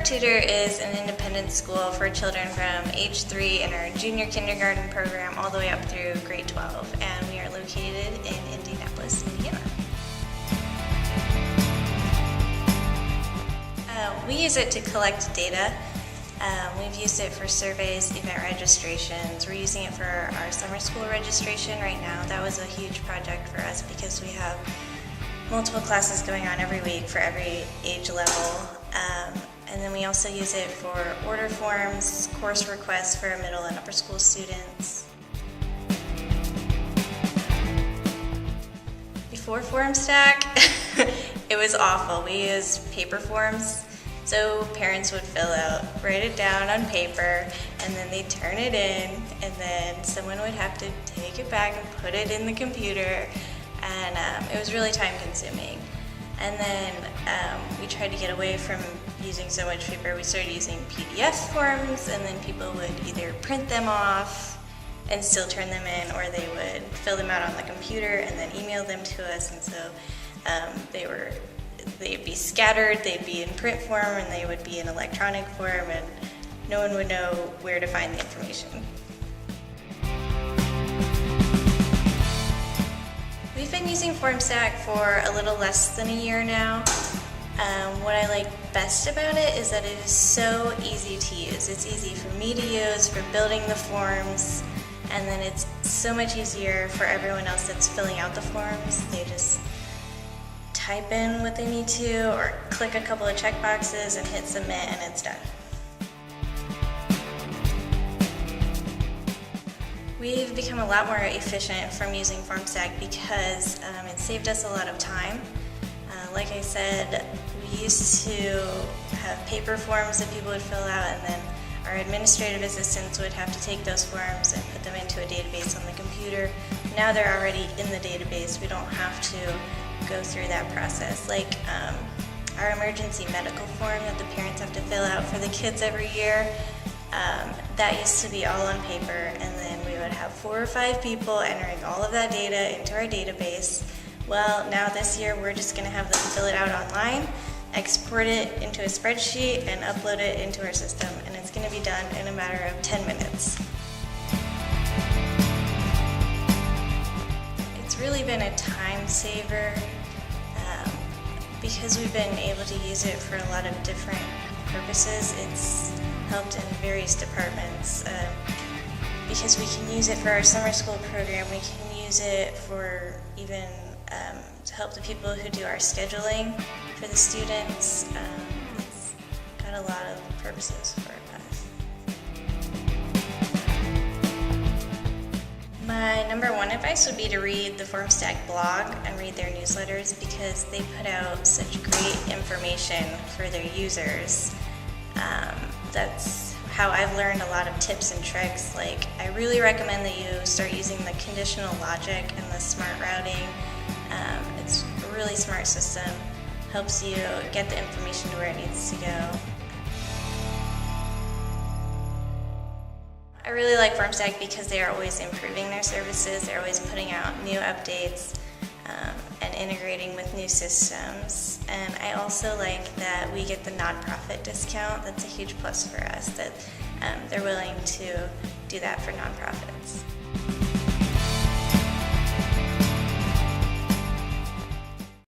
Tudor is an independent school for children from age 3 in our junior kindergarten program all the way up through grade 12, and we are located in Indianapolis, Indiana. We use it to collect data. We've used it for surveys, event registrations. We're using it for our summer school registration right now. That was a huge project for us because we have multiple classes going on every week for every age level. And then we also use it for order forms, course requests for our middle and upper school students. Before Formstack, it was awful. We used paper forms. So parents would write it down on paper, and then they'd turn it in, and then someone would have to take it back and put it in the computer, and it was really time consuming. And then we tried to get away from using so much paper. We started using PDF forms, and then people would either print them off and still turn them in, or they would fill them out on the computer and then email them to us. And so they'd be scattered, they'd be in print form, and they would be in electronic form, and no one would know where to find the information. We've been using Formstack for a little less than a year now. What I like best about it is that it is so easy to use. It's easy for me to use, for building the forms, and then it's so much easier for everyone else that's filling out the forms. They just type in what they need to, or click a couple of check boxes and hit submit, and it's done. We've become a lot more efficient from using Formstack because it saved us a lot of time. Like I said, we used to have paper forms that people would fill out, and then our administrative assistants would have to take those forms and put them into a database on the computer. Now they're already in the database. We don't have to go through that process. Like our emergency medical form that the parents have to fill out for the kids every year, that used to be all on paper, and then we would have 4 or 5 people entering all of that data into our database. Well, now this year we're just going to have them fill it out online, export it into a spreadsheet, and upload it into our system, and it's going to be done in a matter of 10 minutes. It's really been a time saver because we've been able to use it for a lot of different purposes. It's helped in various departments because we can use it for our summer school program. We can use it for even to help the people who do our scheduling for the students. It's got a lot of purposes for us. My number one advice would be to read the Formstack blog and read their newsletters because they put out such great information for their users. That's how I've learned a lot of tips and tricks. Like, I really recommend that you start using the conditional logic and the smart routing. It's a really smart system, helps you get the information to where it needs to go. I really like Formstack because they are always improving their services. They're always putting out new updates and integrating with new systems. And I also like that we get the nonprofit discount. That's a huge plus for us, that they're willing to do that for nonprofits.